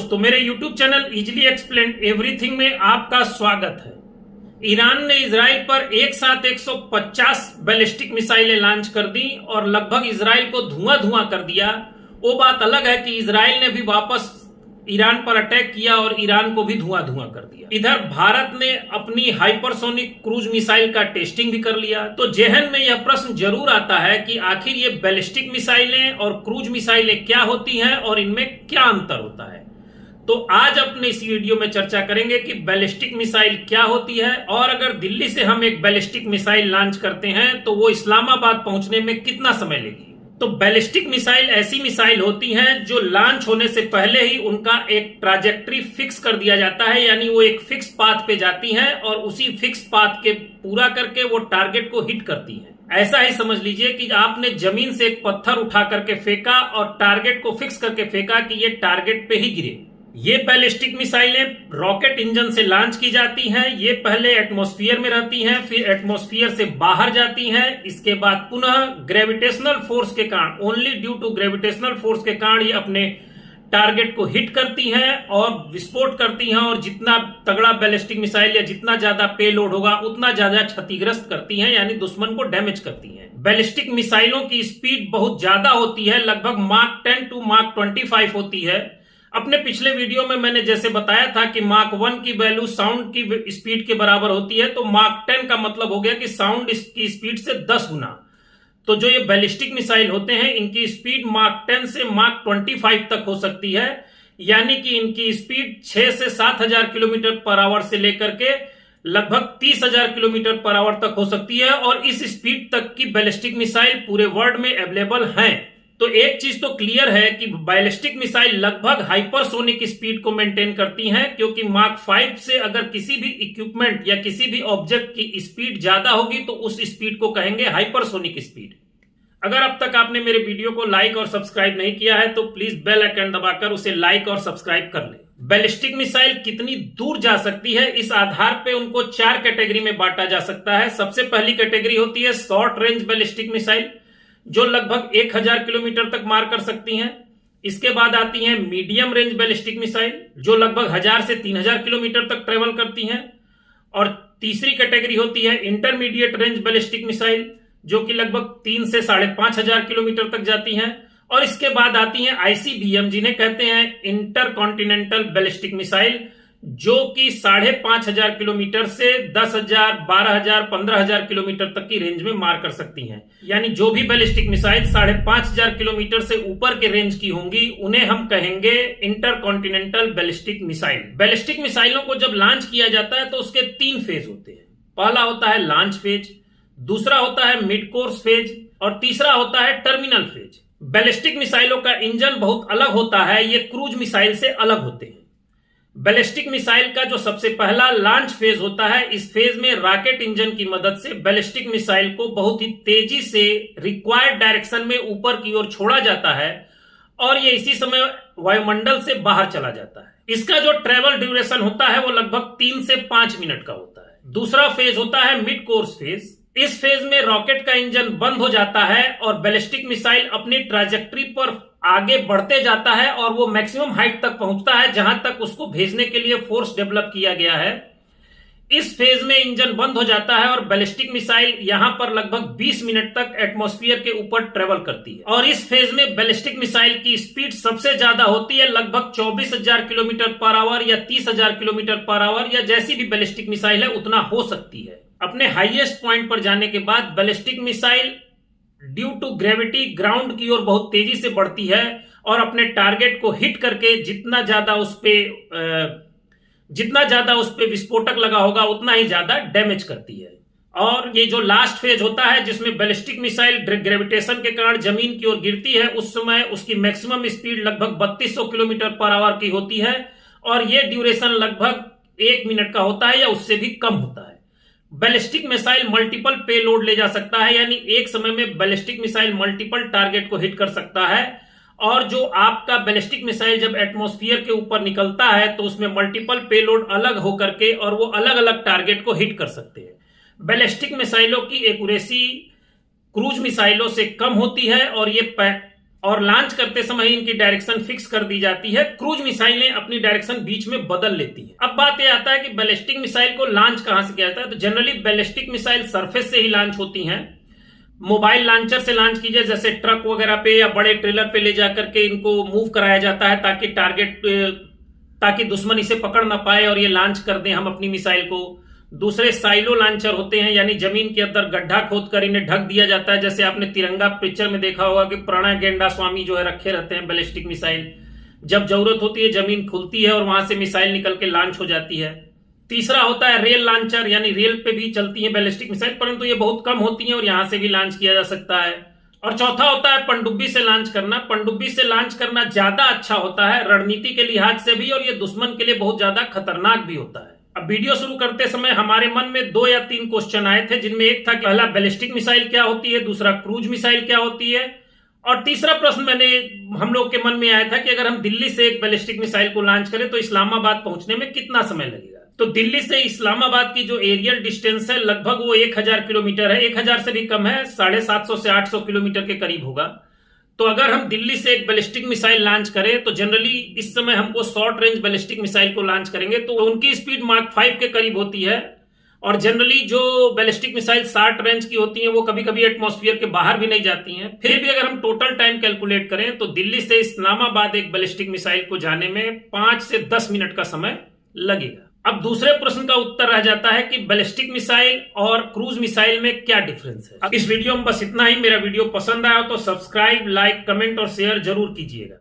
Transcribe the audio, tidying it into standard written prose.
दोस्तों, मेरे YouTube channel easily explain everything में आपका स्वागत है। ईरान ने इजराइल पर एक साथ 150 बैलिस्टिक मिसाइलें लॉन्च कर दी और लगभग इजराइल को धुआं कर दिया। वो बात अलग है कि इजराइल ने भी वापस ईरान पर अटैक किया और ईरान को भी धुआं कर दिया। इधर भारत ने अपनी हाइपरसोनिक क्रूज मिसाइल का टेस्टिंग भी कर लिया। तो जेहन में यह प्रश्न जरूर आता है कि आखिर ये बैलिस्टिक मिसाइलें और क्रूज मिसाइलें क्या होती हैं और इनमें क्या अंतर होता है। तो आज अपने इस वीडियो में चर्चा करेंगे कि बैलिस्टिक मिसाइल क्या होती है और अगर दिल्ली से हम एक बैलिस्टिक मिसाइल लॉन्च करते हैं तो वो इस्लामाबाद पहुंचने में कितना समय लेगी। तो बैलिस्टिक मिसाइल ऐसी मिसाइल होती हैं जो लॉन्च होने से पहले ही उनका एक ट्रैजेक्टरी फिक्स कर दिया जाता है, यानी वो एक फिक्स पाथ पे जाती हैं और उसी फिक्स पाथ के पूरा करके वो टारगेट को हिट करती हैं। ऐसा ही समझ लीजिए कि आपने जमीन से एक पत्थर उठा करके फेंका और टारगेट को फिक्स करके फेंका कि ये टारगेट पे ही गिरे। ये बैलिस्टिक मिसाइलें रॉकेट इंजन से लॉन्च की जाती हैं। ये पहले एटमॉस्फेयर में रहती हैं, फिर एटमॉस्फेयर से बाहर जाती हैं। इसके बाद पुनः ग्रेविटेशनल फोर्स के कारण, only due to gravitational force के कारण ये अपने टारगेट को हिट करती हैं और विस्फोट करती हैं। और जितना तगड़ा बैलिस्टिक मिसाइल या जितना ज्यादा पेलोड होगा उतना ज्यादा क्षतिग्रस्त करती हैं, यानी दुश्मन को डैमेज करती हैं। बैलिस्टिक मिसाइलों की स्पीड बहुत ज्यादा होती है, लगभग माक 10 टू माक 25 होती है। अपने पिछले वीडियो में मैंने जैसे बताया था कि माक 1 की वैल्यू साउंड की स्पीड के बराबर होती है, तो माक 10 का मतलब हो गया कि साउंड की स्पीड से 10 गुना। तो जो ये बैलिस्टिक मिसाइल होते हैं इनकी स्पीड माक 10 से माक 25 तक हो सकती है, यानी कि इनकी स्पीड 6 से 7,000 किलोमीटर पर आवर से लेकर के लगभग 30,000 किलोमीटर पर आवर तक हो सकती है। और इस स्पीड तक की बैलिस्टिक मिसाइल पूरे वर्ल्ड में अवेलेबल हैं। तो एक चीज तो क्लियर है कि बैलिस्टिक मिसाइल लगभग हाइपरसोनिक स्पीड को मेंटेन करती हैं, क्योंकि माक 5 से अगर किसी भी इक्विपमेंट या किसी भी ऑब्जेक्ट की स्पीड ज्यादा होगी तो उस स्पीड को कहेंगे हाइपरसोनिक स्पीड। अगर अब तक आपने मेरे वीडियो को लाइक और सब्सक्राइब नहीं किया है तो प्लीज बेल आइकन दबाकर उसे लाइक और सब्सक्राइब कर लें। बैलिस्टिक मिसाइल कितनी दूर जा सकती है, इस आधार पे उनको 4 कैटेगरी में बांटा जा सकता है। सबसे पहली कैटेगरी होती है शॉर्ट रेंज बैलिस्टिक मिसाइल, जो लगभग 1000 किलोमीटर तक मार कर सकती हैं। इसके बाद आती हैं मीडियम रेंज बैलिस्टिक मिसाइल, जो लगभग 1000 से 3000 किलोमीटर तक ट्रेवल करती हैं। और तीसरी कैटेगरी होती है इंटरमीडिएट रेंज बैलिस्टिक मिसाइल, जो कि लगभग 3 से 5,500 किलोमीटर तक जाती हैं। और इसके बाद आती हैं आईसीबीएम, जिन्हें कहते हैं इंटर कॉन्टिनेंटल बैलिस्टिक मिसाइल, जो कि 5,500 किलोमीटर से 10,000, 12,000, 15,000 किलोमीटर तक की रेंज में मार कर सकती हैं। यानी जो भी बैलिस्टिक मिसाइल 5,500 किलोमीटर से ऊपर के रेंज की होंगी उन्हें हम कहेंगे inter continental ballistic missile. Ballistic मिसाइलों को जब लॉन्च किया जाता है तो उसके 3 फेज होते हैं। पहला होता है लॉन्च फेज, दूसरा होता है मिड कोर्स फेज और तीसरा होता है टर्मिनल फेज। बैलिस्टिक मिसाइलों का इंजन बहुत अलग होता है, ये क्रूज मिसाइल से अलग होते हैं। बैलिस्टिक मिसाइल का जो सबसे पहला लॉन्च फेज होता है, इस फेज में रॉकेट इंजन की मदद से बैलिस्टिक मिसाइल को बहुत ही तेजी से रिक्वायर्ड डायरेक्शन में ऊपर की ओर छोड़ा जाता है और ये इसी समय वायुमंडल से बाहर चला जाता है। इसका जो ट्रेवल ड्यूरेशन होता है वो लगभग 3 से 5 मिनट का होता है। दूसरा फेज होता है मिड कोर्स फेज। इस फेज में रॉकेट का इंजन बंद हो जाता है और बैलिस्टिक मिसाइल अपनी ट्रैजेक्टरी पर आगे बढ़ते जाता है और वो मैक्सिमम हाइट तक पहुंचता है जहां तक उसको भेजने के लिए फोर्स डेवलप किया गया है। इस फेज में इंजन बंद हो जाता है और बैलिस्टिक मिसाइल यहां पर लगभग 20 मिनट तक एटमॉस्फेयर के ऊपर ट्रेवल करती है। और इस फेज में बैलिस्टिक मिसाइल की स्पीड सबसे ज्यादा होती है, लगभग 24,000 किलोमीटर पर आवर या 30,000 किलोमीटर पर आवर, या जैसी भी बैलिस्टिक मिसाइल है उतना हो सकती है। अपने हाईएस्ट पॉइंट पर जाने के बाद ballistic missile due to gravity ground की ओर बहुत तेजी से बढ़ती है और अपने टारगेट को हिट करके जितना ज्यादा उस पे विस्फोटक लगा होगा उतना ही ज्यादा डैमेज करती है। और ये जो लास्ट फेज होता है जिसमें बैलिस्टिक मिसाइल ग्रेविटेशन के कारण जमीन की ओर गिरती है, उस समय उसकी मैक्सिमम स्पीड लगभग 3200 किलोमीटर पर आवर की होती है और ये ड्यूरेशन लगभग 1 मिनट का होता है या उससे भी कम होता है। बैलिस्टिक मिसाइल मल्टीपल पेलोड ले जा सकता है, यानी एक समय में बैलिस्टिक मिसाइल मल्टीपल टारगेट को हिट कर सकता है। और जो आपका बैलिस्टिक मिसाइल जब एटमॉस्फेयर के ऊपर निकलता है तो उसमें मल्टीपल पेलोड अलग होकर के और वो अलग अलग टारगेट को हिट कर सकते हैं। बैलिस्टिक मिसाइलों की एक्यूरेसी क्रूज मिसाइलों से कम होती है और ये और लॉन्च करते समय इनकी डायरेक्शन फिक्स कर दी जाती है। क्रूज मिसाइलें अपनी डायरेक्शन बीच में बदल लेती हैं। अब बात यह आता है कि बैलिस्टिक मिसाइल को लॉन्च कहां से किया जाता है। तो जनरली बैलिस्टिक मिसाइल सरफेस से ही लॉन्च होती हैं। मोबाइल लॉन्चर से लॉन्च कीजिए, जैसे ट्रक वगैरह पे या बड़े ट्रेलर पे ले जाकर के इनको मूव कराया जाता है ताकि दुश्मन इसे पकड़ ना पाए और ये लॉन्च कर दें हम अपनी मिसाइल को। दूसरे साइलो लॉन्चर होते हैं, यानी जमीन के अंदर गड्ढा खोदकर इन्हें ढक दिया जाता है। जैसे आपने तिरंगा पिक्चर में देखा होगा कि प्रणय गेंडा स्वामी जो है रखे रहते हैं बैलिस्टिक मिसाइल। जब जरूरत होती है जमीन खुलती है और वहां से मिसाइल निकल के लॉन्च हो जाती है। तीसरा होता है रेल लॉन्चर, यानी रेल पे भी चलती है बैलिस्टिक मिसाइल, परंतु ये बहुत कम होती है और यहां से भी लॉन्च किया जा सकता है। और चौथा होता है पनडुब्बी से लॉन्च करना। पनडुब्बी से लॉन्च करना ज्यादा अच्छा होता है रणनीति के लिहाज से भी, और ये दुश्मन के लिए बहुत ज्यादा खतरनाक भी होता है। अब वीडियो शुरू करते समय हमारे मन में 2 या 3 क्वेश्चन आए थे, जिनमें एक था कि पहला बैलिस्टिक मिसाइल क्या होती है, दूसरा क्रूज मिसाइल क्या होती है, और तीसरा प्रश्न हम लोग के मन में आया था कि अगर हम दिल्ली से एक बैलिस्टिक मिसाइल को लॉन्च करें तो इस्लामाबाद पहुंचने में कितना समय लगेगा। तो दिल्ली से इस्लामाबाद की जो एरियल डिस्टेंस है लगभग वो 1000 किलोमीटर है। 1000 से भी कम है, 750 से 800 किलोमीटर के करीब होगा। तो अगर हम दिल्ली से एक बैलिस्टिक मिसाइल लॉन्च करें तो जनरली इस समय हमको शॉर्ट रेंज बैलिस्टिक मिसाइल को लॉन्च करेंगे तो उनकी स्पीड मार्क 5 के करीब होती है। और जनरली जो बैलिस्टिक मिसाइल शॉर्ट रेंज की होती हैं वो कभी कभी एटमॉस्फेयर के बाहर भी नहीं जाती हैं। फिर भी अगर हम टोटल टाइम कैलकुलेट करें तो दिल्ली से इस्लामाबाद एक बैलिस्टिक मिसाइल को जाने में 5 से 10 मिनट का समय लगेगा। अब दूसरे प्रश्न का उत्तर रह जाता है कि बैलिस्टिक मिसाइल और क्रूज मिसाइल में क्या डिफरेंस है। अब इस वीडियो में बस इतना ही। मेरा वीडियो पसंद आया तो सब्सक्राइब, लाइक, कमेंट और शेयर जरूर कीजिएगा।